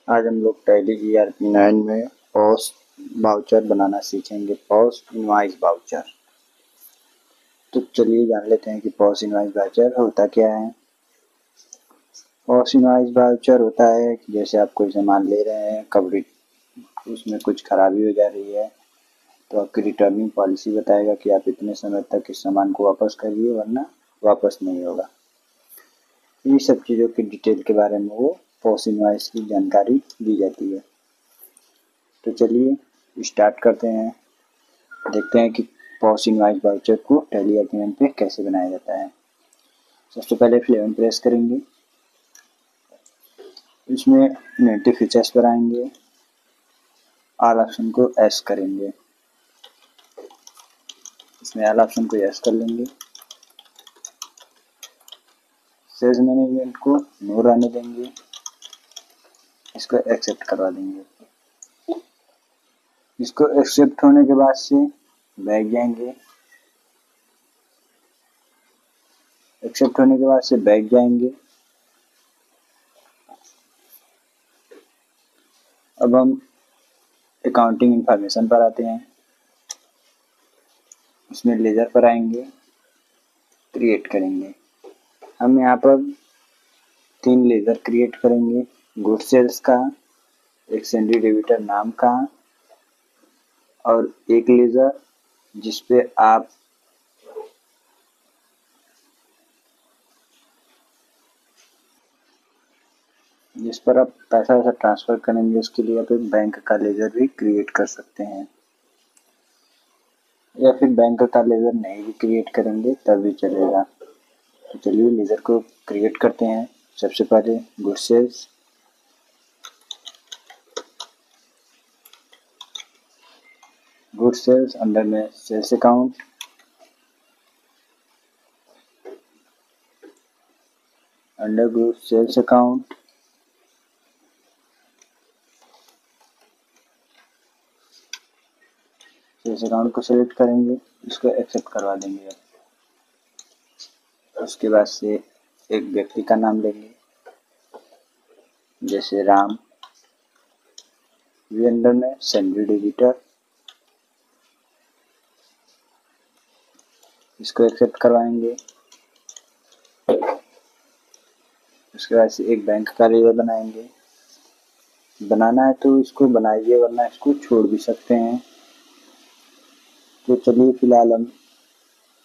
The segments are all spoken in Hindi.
आज हम लोग टैली ERP9 में पॉस वाउचर बनाना सीखेंगे। POS invoice voucher. तो चलिए जान लेते हैं कि पॉस इनवॉइस वाउचर होता क्या है। पॉस इनवॉइस वाउचर होता है कि जैसे आप कोई सामान ले रहे हैं, कभी उसमें कुछ खराबी हो जा रही है तो आपकी रिटर्निंग पॉलिसी बताएगा कि आप इतने समय तक इस सामान को वापस करिए वरना वापस नहीं होगा। ये सब चीज़ों की डिटेल के बारे में वो पॉस इनवॉइस की जानकारी दी जाती है। तो चलिए स्टार्ट करते हैं, देखते हैं कि पॉस इनवॉइस वाउचर को टैली ERP9 पे कैसे बनाया जाता है। सबसे पहले F11 प्रेस करेंगे, इसमें नेटिव फीचर्स पर आएंगे, ऑल ऑप्शन को एस करेंगे, इसमें ऑल ऑप्शन को यस कर लेंगे। सेल्स मैनेजमेंट को नो रहने देंगे, इसको एक्सेप्ट करवा देंगे। इसको एक्सेप्ट होने के बाद से बैक जाएंगे, एक्सेप्ट होने के बाद से बैक जाएंगे। अब हम अकाउंटिंग इंफॉर्मेशन पर आते हैं, उसमें लेजर पर आएंगे, क्रिएट करेंगे। हम यहाँ पर 3 लेजर क्रिएट करेंगे, गुड सेल्स का, एक सेंड्री डेबिटर नाम का और एक लेजर जिस पर आप पैसा ट्रांसफर करेंगे। उसके लिए आप एक बैंक का लेजर भी क्रिएट कर सकते हैं, या फिर बैंक का लेजर नहीं भी क्रिएट करेंगे तब भी चलेगा। तो चलिए लेजर को क्रिएट करते हैं। सबसे पहले good sales, good sales under में sales account, under good sales account sales account को सिलेक्ट करेंगे, इसको एक्सेप्ट करवा देंगे। उसके बाद से एक व्यक्ति का नाम लेंगे, जैसे राम। वी अंडर में सेंड्री डेबिटर, इसको एक्सेप्ट करवाएंगे। उसके बाद से एक बैंक का लेजर बनाएंगे। बनाना है तो इसको बनाइए वरना इसको छोड़ भी सकते हैं। तो चलिए फिलहाल हम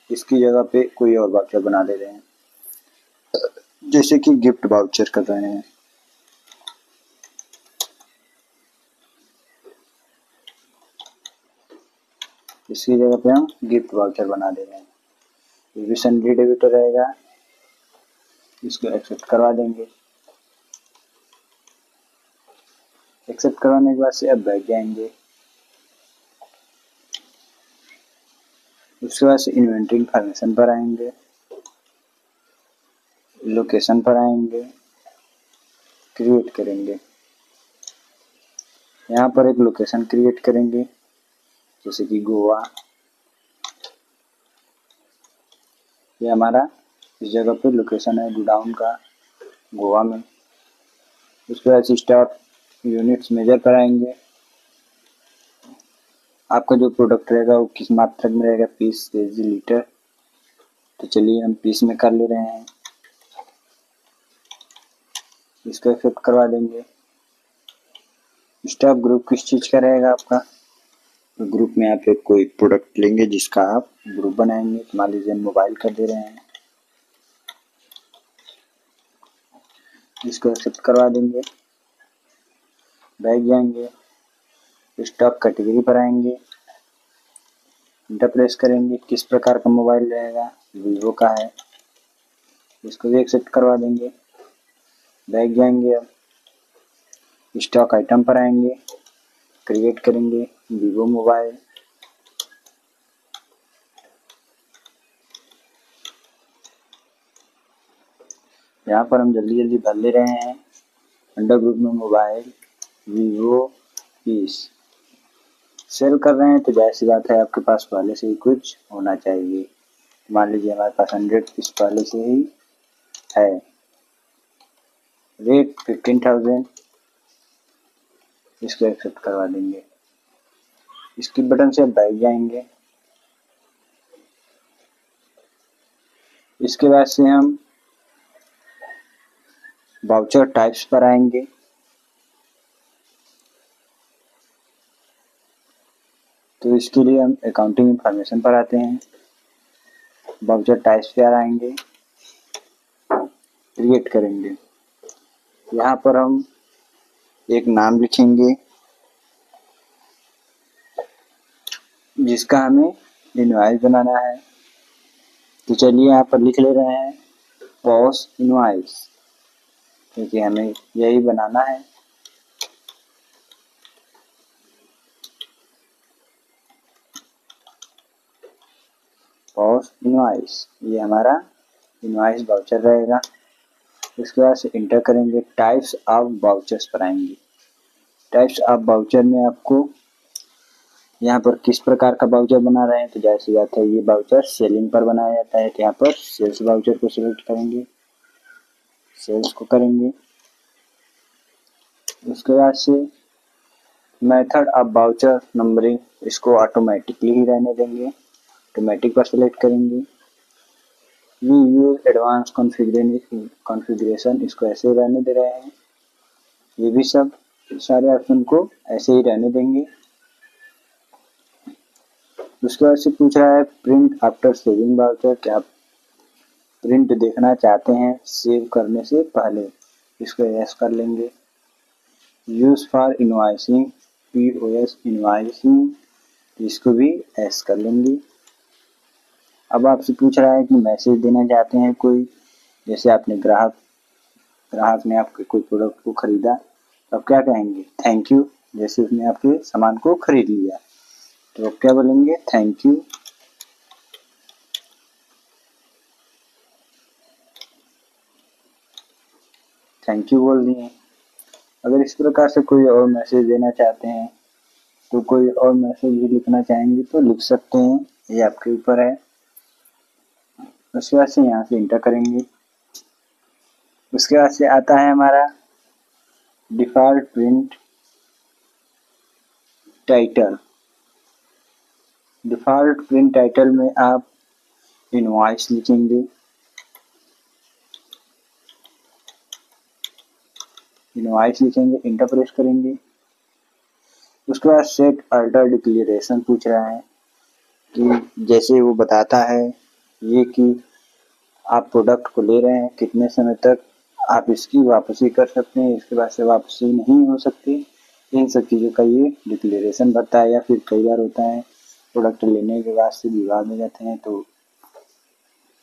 इसकी जगह पे कोई और वाउचर बना ले रहे हैं, जैसे कि गिफ्ट वाउचर कर रहे हैं। इसकी जगह पे हम गिफ्ट वाउचर बना दे रहे हैं। ये भी सेंड्री डेबिटर रहेगा, इसको एक्सेप्ट करवा देंगे। एक्सेप्ट करवाने के बाद से अब बैठ जाएंगे। उसके बाद से इन्वेंट्री इंफॉर्मेशन पर आएंगे, लोकेशन पर आएंगे, क्रिएट करेंगे। यहाँ पर एक लोकेशन क्रिएट करेंगे, जैसे कि गोवा। ये हमारा इस जगह पे लोकेशन है गोडाउन का, गोवा में। उसके बाद से स्टॉक यूनिट्स मेजर पर आएंगे। आपका जो प्रोडक्ट रहेगा वो किस मात्रक में रहेगा, पीस, केजी, लीटर। तो चलिए हम पीस में कर ले रहे हैं, इसको एक्सेप्ट करवा देंगे। स्टॉक ग्रुप किस चीज़ का रहेगा आपका, तो ग्रुप में आप एक कोई प्रोडक्ट लेंगे जिसका आप ग्रुप बनाएंगे। तो मान लीजिए मोबाइल कर दे रहे हैं, इसको एक्सेप्ट करवा देंगे। बैक जाएंगे, स्टॉक कैटेगरी पर आएंगे, इंटर प्रेस करेंगे, किस प्रकार का मोबाइल रहेगा, वीवो का है, इसको भी एक्सेप्ट करवा देंगे। बैक जाएंगे, अब स्टॉक आइटम पर आएंगे, क्रिएट करेंगे वीवो मोबाइल। यहाँ पर हम जल्दी जल्दी भर ले रहे हैं। अंडर ग्रुप में मोबाइल, वीवो, पीस सेल कर रहे हैं तो जाहिर सी बात है आपके पास पहले से ही कुछ होना चाहिए। मान लीजिए हमारे पास 100 पीस पहले से ही है। रेट 15,000, इसको एक्सेप्ट करवा देंगे। इसकी बटन से बैक जाएंगे। इसके बाद से हम वाउचर टाइप्स पर आएंगे। तो इसके लिए हम अकाउंटिंग इंफॉर्मेशन पर आते हैं। वाउचर टाइप्स पर आएंगे, क्रिएट करेंगे। यहाँ पर हम एक नाम लिखेंगे जिसका हमें इनवॉइस बनाना है। तो चलिए यहाँ पर लिख ले रहे हैं पॉस इनवॉइस, क्योंकि हमें यही बनाना है। पॉस इनवॉइस, ये हमारा इनवॉइस वाउचर रहेगा। इसके बाद से इंटर करेंगे, टाइप्स ऑफ वाउचर्स पर आएंगे। टाइप्स ऑफ वाउचर में आपको यहाँ पर किस प्रकार का वाउचर बना रहे हैं, तो जैसे बात है ये वाउचर सेलिंग पर बनाया जाता है, तो यहाँ पर सेल्स वाउचर को सिलेक्ट करेंगे, सेल्स को करेंगे। उसके बाद से मेथड ऑफ वाउचर नंबरिंग, इसको ऑटोमेटिकली ही रहने देंगे, ऑटोमेटिक पर सिलेक्ट करेंगे। वी यूज एडवांस कॉन्फ़िगरेशन, इसको ऐसे ही रहने दे रहे हैं। ये भी सब सारे ऑप्शन को ऐसे ही रहने देंगे। उसके बाद से पूछ रहा है प्रिंट आफ्टर सेविंग वाउचर, क्या आप प्रिंट देखना चाहते हैं सेव करने से पहले, इसको यस कर लेंगे। Use for invoicing, POS invoicing, इसको भी यस कर लेंगे। अब आपसे पूछ रहा है कि मैसेज देना चाहते हैं कोई, जैसे आपने ग्राहक ने आपके कोई प्रोडक्ट को खरीदा, तो आप क्या कहेंगे, थैंक यू। जैसे उसने आपके सामान को खरीद लिया तो आप क्या बोलेंगे, थैंक यू। थैंक यू बोल दिए। अगर इस प्रकार से कोई और मैसेज देना चाहते हैं, तो कोई और मैसेज भी लिखना चाहेंगे तो लिख सकते हैं, ये आपके ऊपर है। उसके बाद से यहाँ से इंटर करेंगे। उसके बाद से आता है हमारा default print title. Default print title में आप इनवॉइस लिखेंगे, इंटर प्रेस करेंगे। उसके बाद सेट अल्टर डिक्लेरेशन पूछ रहा है कि जैसे वो बताता है ये कि आप प्रोडक्ट को ले रहे हैं, कितने समय तक आप इसकी वापसी कर सकते हैं, इसके बाद से वापसी नहीं हो सकती। इन सब चीज़ों का ये डिक्लेरेशन भरता है। या फिर कई बार होता है प्रोडक्ट लेने के बाद से विवाद में जाते हैं तो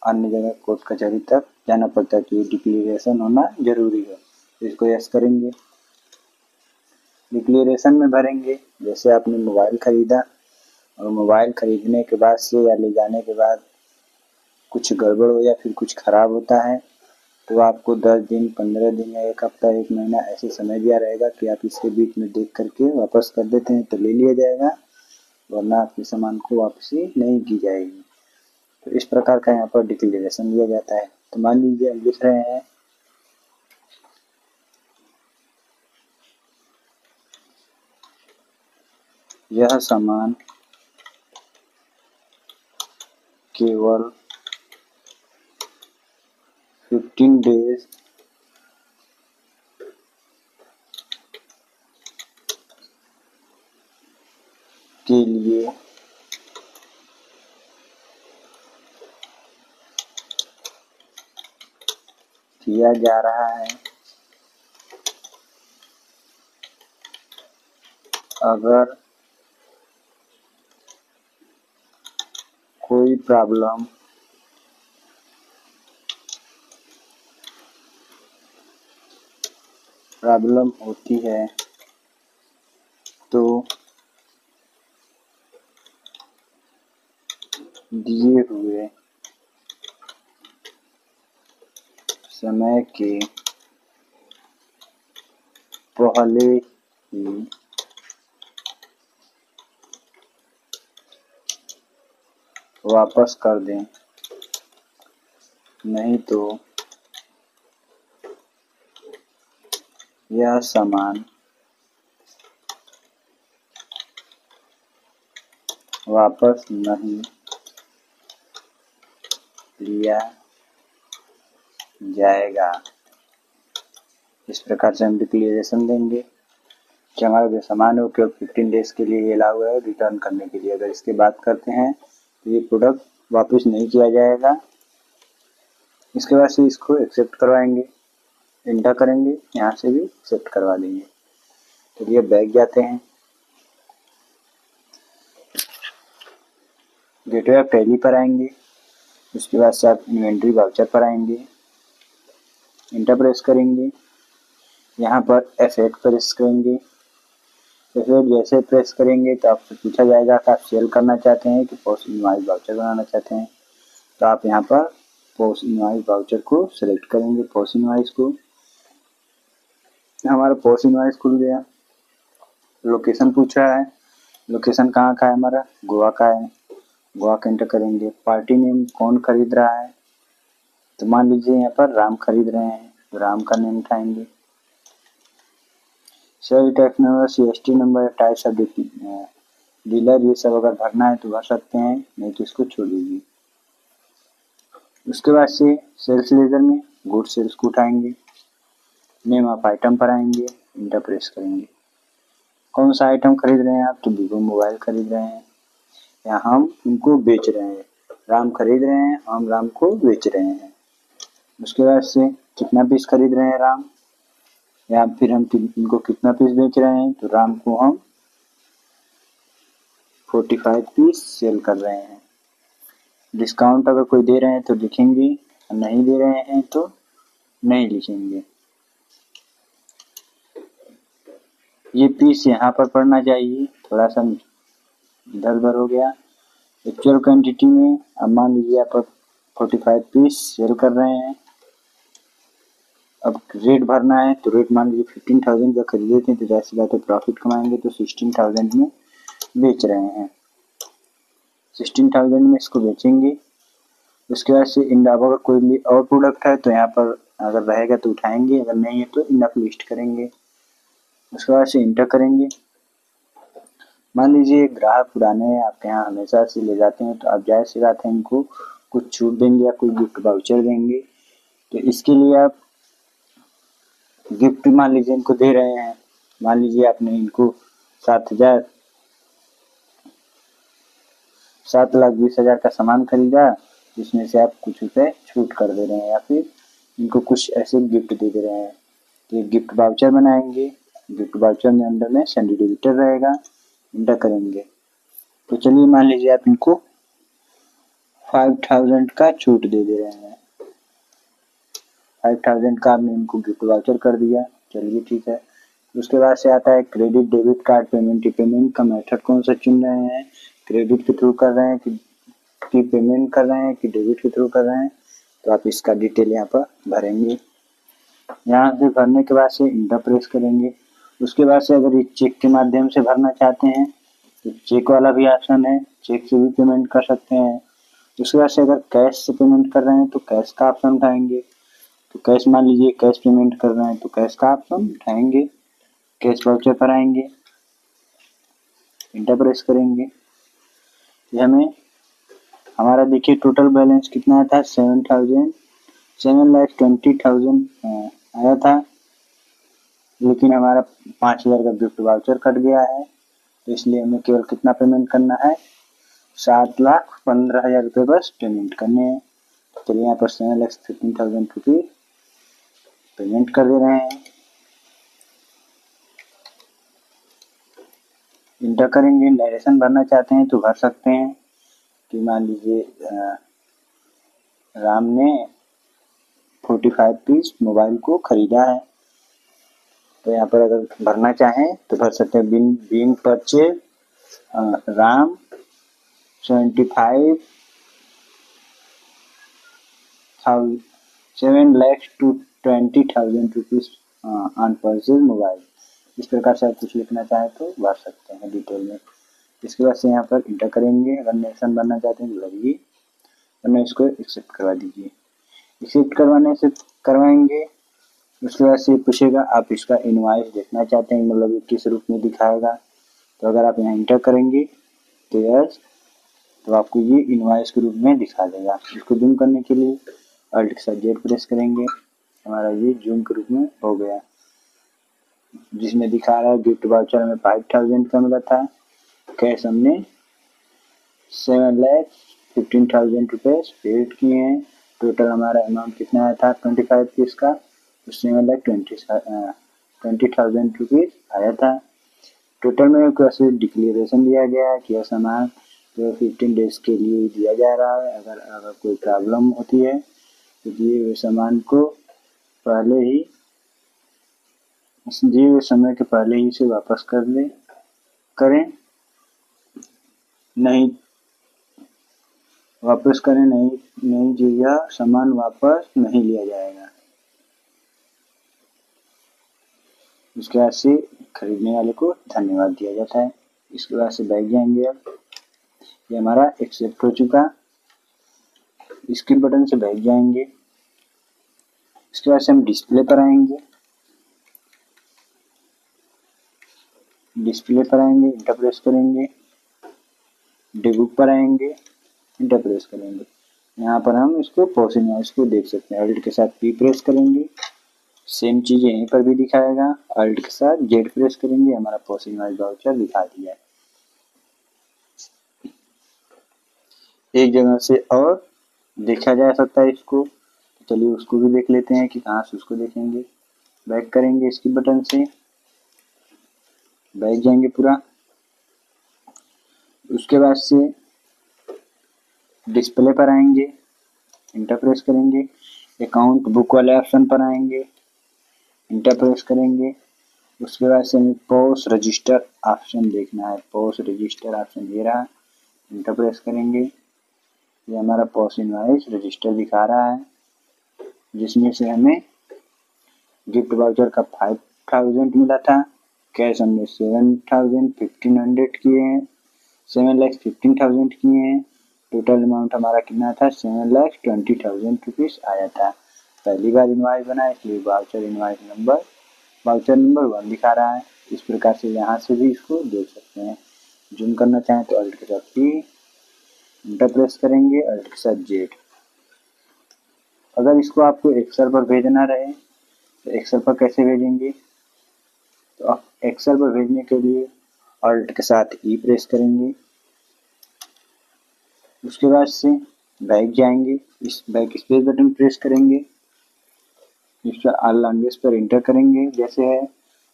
अन्य जगह कोर्ट कचहरी तक जाना पड़ता है, तो ये डिक्लेरेशन होना जरूरी है। तो इसको यस करेंगे। डिक्लेरेशन में भरेंगे, जैसे आपने मोबाइल खरीदा और मोबाइल खरीदने के बाद से या ले जाने के बाद कुछ गड़बड़ हो या फिर कुछ खराब होता है, तो आपको 10 दिन, 15 दिन या 1 हफ्ता, 1 महीना ऐसे समय दिया रहेगा कि आप इसके बीच में देख करके वापस कर देते हैं तो ले लिया जाएगा, वरना आपके सामान को वापसी नहीं की जाएगी। तो इस प्रकार का यहाँ पर डिक्लेरेशन दिया जाता है। तो मान लीजिए हम लिख रहे हैं यह सामान केवल 15 डेज के लिए किया जा रहा है। अगर कोई प्रॉब्लम होती है तो दिए हुए समय के पहले ही वापस कर दें, नहीं तो यह सामान वापस नहीं लिया जाएगा। इस प्रकार से हम डिक्लेरेशन देंगे कि हमारा जो सामान है वो केवल 15 डेज के लिए अलाउ है रिटर्न करने के लिए। अगर इसकी बात करते हैं तो ये प्रोडक्ट वापस नहीं किया जाएगा। इसके बाद से इसको एक्सेप्ट करवाएंगे, एंटर करेंगे, यहाँ से भी एक्सेप्ट करवा देंगे। तो ये बैक जाते हैं, गेटवे ऑफ टैली पर आएंगे। उसके बाद से आप इन्वेंट्री वाउचर पर आएंगे, एंटर प्रेस करेंगे, यहाँ पर F8 प्रेस करेंगे। F8 जैसे प्रेस करेंगे तो आपसे पूछा जाएगा कि आप सेल करना चाहते हैं कि पोस्ट इनवॉइस वाउचर बनाना चाहते हैं। तो आप यहाँ पर पोस्ट इनवॉइस वाउचर को सिलेक्ट करेंगे। पोस्ट इनवॉइस को, हमारा पोस्ट इनवॉइस खुल गया। लोकेशन पूछ रहा है, लोकेशन कहाँ का है, हमारा गोवा का है, गोवा का एंटर करेंगे। पार्टी नेम कौन खरीद रहा है, तो मान लीजिए यहाँ पर राम खरीद रहे हैं, तो राम का नेम उठाएंगे। Sale tax number, CST number, types of dealer, ये सब अगर भरना है तो भर सकते हैं, नहीं तो इसको छोड़ दीजिए। उसके बाद से सेल्स लेजर में गुड सेल्स को उठाएंगे, नेम ऑफ आइटम पर आएंगे, इंटर प्रेस करेंगे। कौन सा आइटम खरीद रहे हैं आप, तो वीवो मोबाइल खरीद रहे हैं, या हम उनको बेच रहे हैं। राम खरीद रहे हैं, हम राम को बेच रहे हैं। उसके बाद से कितना पीस खरीद रहे हैं राम, या फिर हम इनको कितना पीस बेच रहे हैं, तो राम को हम 45 पीस सेल कर रहे हैं। डिस्काउंट अगर कोई दे रहे हैं तो लिखेंगे, नहीं दे रहे हैं तो नहीं लिखेंगे। ये पीस यहाँ पर पढ़ना चाहिए, थोड़ा सा इधर उधर हो गया। एक्चुअल क्वांटिटी में अब मान लीजिए आप 45 पीस सेल कर रहे हैं। अब रेट भरना है, तो रेट मान लीजिए 15,000 का खरीदे थे, तो जैसी बात है प्रॉफिट कमाएंगे, तो 16,000 में बेच रहे हैं। 16,000 में इसको बेचेंगे। उसके बाद से अगर कोई और प्रोडक्ट है तो यहाँ पर अगर रहेगा तो उठाएंगे, अगर नहीं है तो इनफ लिस्ट करेंगे। उसके बाद से इंटर करेंगे। मान लीजिए ग्राहक पुराने हैं, आपके यहाँ हमेशा से ले जाते हैं, तो आप जाहिर सी बात है इनको कुछ छूट देंगे या कोई गिफ्ट वाउचर देंगे। तो इसके लिए आप गिफ्ट मान लीजिए इनको दे रहे हैं, मान लीजिए आपने इनको 7,20,000 का सामान खरीदा, जिसमें से आप कुछ रुपए छूट कर दे रहे हैं, या फिर इनको कुछ ऐसे गिफ्ट दे दे रहे हैं। तो ये गिफ्ट वाउचर बनाएंगे। गिफ्ट वाउचर में अंदर में सेंड डिजिटर रहेगा, इंटर करेंगे। तो चलिए मान लीजिए आप इनको 5,000 का छूट दे दे रहे हैं। 5,000 का आपने इनको गिफ्ट वाउचर कर दिया, चलिए ठीक है। उसके बाद से आता है credit debit card payment. Payment का मेथड कौन सा चुन रहे हैं, क्रेडिट के थ्रू कर रहे हैं कि पेमेंट कर रहे हैं कि डेबिट के थ्रू कर रहे हैं, तो आप इसका डिटेल यहाँ पर भरेंगे। यहाँ से भरने के बाद से इंटर प्रेस करेंगे। उसके बाद से अगर ये चेक के माध्यम से भरना चाहते हैं तो चेक वाला भी ऑप्शन है, चेक से भी पेमेंट कर सकते हैं। उसके बाद से अगर कैश से पेमेंट कर रहे हैं तो कैश का ऑप्शन उठाएंगे। तो कैश मान लीजिए कैश पेमेंट कर रहे हैं तो कैश का ऑप्शन उठाएंगे, कैश वाउचर पर आएंगे, इंटर प्रेस करेंगे। ये हमें हमारा देखिए टोटल बैलेंस कितना था, 7,20,000 आया था, लेकिन हमारा 5,000 का गिफ्ट वाउचर कट गया है, तो इसलिए हमें केवल कितना पेमेंट करना है, 7,15,000 रुपये बस पेमेंट करने हैं। चलिए यहाँ पर 7,15,000 रुपये पेमेंट कर दे रहे हैं, इंटर करेंगे। डायरेक्शन भरना चाहते हैं तो भर सकते हैं कि मान लीजिए राम ने 45 पीस मोबाइल को खरीदा है, तो यहाँ पर अगर भरना चाहें तो भर सकते हैं। Being purchase Ram 7,20,000 rupees on purchase mobile. इस प्रकार से आप कुछ लिखना चाहें तो भर सकते हैं डिटेल में। इसके बाद से यहाँ पर इंटर करेंगे। अगर नेक्शन भरना चाहते हैं तो भरिए, वरना इसको एक्सेप्ट करवा दीजिए। एक्सेप्ट करवाने से करवाएंगे। उसके बाद से पूछेगा आप इसका इनवॉइस देखना चाहते हैं, मतलब किस रूप में दिखाएगा। तो अगर आप यहाँ इंटर करेंगे तो यस, तो आपको ये इनवॉइस के रूप में दिखा देगा। इसको जूम करने के लिए अल्ट के साथ जेड प्रेस करेंगे, हमारा ये जूम के रूप में हो गया, जिसमें दिखा रहा है गिफ्ट वाउचर हमें 5000 का मिला था, कैश हमने 7,15,000 रुपये पेड किए हैं। टोटल हमारा अमाउंट कितना आया था 25 पीस का, तो 7,20,000 रुपीज़ आया था। टोटल में कैसे डिक्लेरेशन दिया गया है कि यह सामान तो 15 डेज के लिए दिया जा रहा है। अगर कोई प्रॉब्लम होती है तो दिए हुए सामान को पहले ही दिए हुए समय के पहले ही इसे वापस करें, नहीं जो यह सामान वापस नहीं लिया जाएगा। उसके बाद से खरीदने वाले को धन्यवाद दिया जाता है। इसके बाद से बैठ जाएंगे। अब ये हमारा एक्सेप्ट हो चुका, स्किप बटन से बैठ जाएंगे। इसके बाद से हम डिस्प्ले पर आएंगे, इंटर प्रेस करेंगे, डिबुक पर आएंगे, इंटर प्रेस करेंगे। यहाँ पर हम इसको पॉज इनवॉइस को देख सकते हैं। अल्ट के साथ पी प्रेस करेंगे, सेम चीज़ यहीं पर भी दिखाएगा। अल्ट के साथ जेड प्रेस करेंगे, हमारा पॉज इनवॉइस वाउचर दिखा दिया है। एक जगह से और देखा जा सकता है इसको, तो चलिए उसको भी देख लेते हैं कि कहाँ से उसको देखेंगे। बैक करेंगे, इसकी बटन से बैठ जाएंगे पूरा। उसके बाद से डिस्प्ले पर आएंगे, इंटर प्रेस करेंगे, अकाउंट बुक वाले ऑप्शन पर आएंगे, इंटर प्रेस करेंगे। उसके बाद से हमें पॉज रजिस्टर ऑप्शन देखना है, पॉज रजिस्टर ऑप्शन ये रहा, इंटर प्रेस करेंगे। ये हमारा पॉज इनवॉइस रजिस्टर दिखा रहा है, जिसमें से हमें गिफ्ट वाउचर का 5000 मिला था, कैश हमने 7,1500 किए हैं, 7,15,000 किए हैं। टोटल अमाउंट हमारा कितना था 7,20,000 रुपीज़ आया था। पहली बार इनवॉइस बना इसलिए वाउचर नंबर 1 दिखा रहा है। इस प्रकार से यहाँ से भी इसको देख सकते हैं। जूम करना चाहें तो अल्ट के साथ पी, इंटर प्रेस करेंगे, अल्ट के साथ जेड। अगर इसको आपको एक्सेल पर भेजना रहे तो एक्सेल पर कैसे भेजेंगे, तो एक्सेल पर भेजने के लिए अल्ट के साथ ई प्रेस करेंगे। उसके बाद से बैक जाएंगे, इस बैक स्पेस बटन प्रेस करेंगे, इस पर ऑल लैंग्वेज पर इंटर करेंगे जैसे है।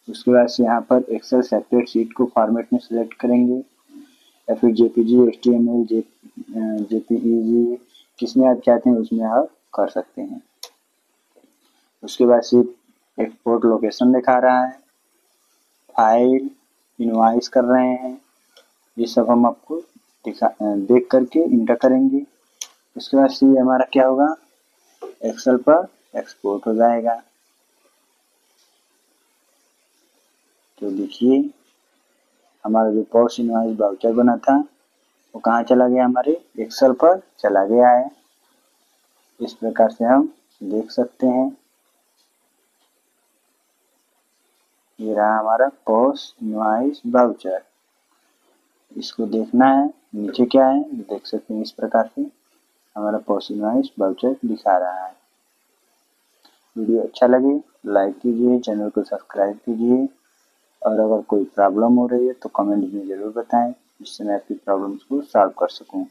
उसके बाद से यहाँ पर एक्सेल सेपरेट शीट को फॉर्मेट में सिलेक्ट करेंगे, या फिर जेपीजी, एचटीएमएल, जेपीईजी किसमें आप चाहते हैं उसमें आप कर सकते हैं। उसके बाद से एक्सपोर्ट लोकेशन दिखा रहा है, फाइल इनवॉइस कर रहे हैं, ये सब हम आपको देख करके इंटर करेंगे। उसके बाद से हमारा क्या होगा, एक्सेल पर एक्सपोर्ट हो जाएगा। तो देखिए हमारा जो पॉज इनवॉइस वाउचर बना था वो कहाँ चला गया, हमारे एक्सेल पर चला गया है। इस प्रकार से हम देख सकते हैं। ये रहा हमारा पॉज इनवॉइस वाउचर। इसको देखना है नीचे क्या है देख सकते हैं। इस प्रकार से हमारा पॉज इनवॉइस वाउचर दिखा रहा है। वीडियो अच्छा लगे लाइक कीजिए, चैनल को सब्सक्राइब कीजिए, और अगर कोई प्रॉब्लम हो रही है तो कमेंट में ज़रूर बताएं, जिससे मैं आपकी प्रॉब्लम्स को सॉल्व कर सकूं।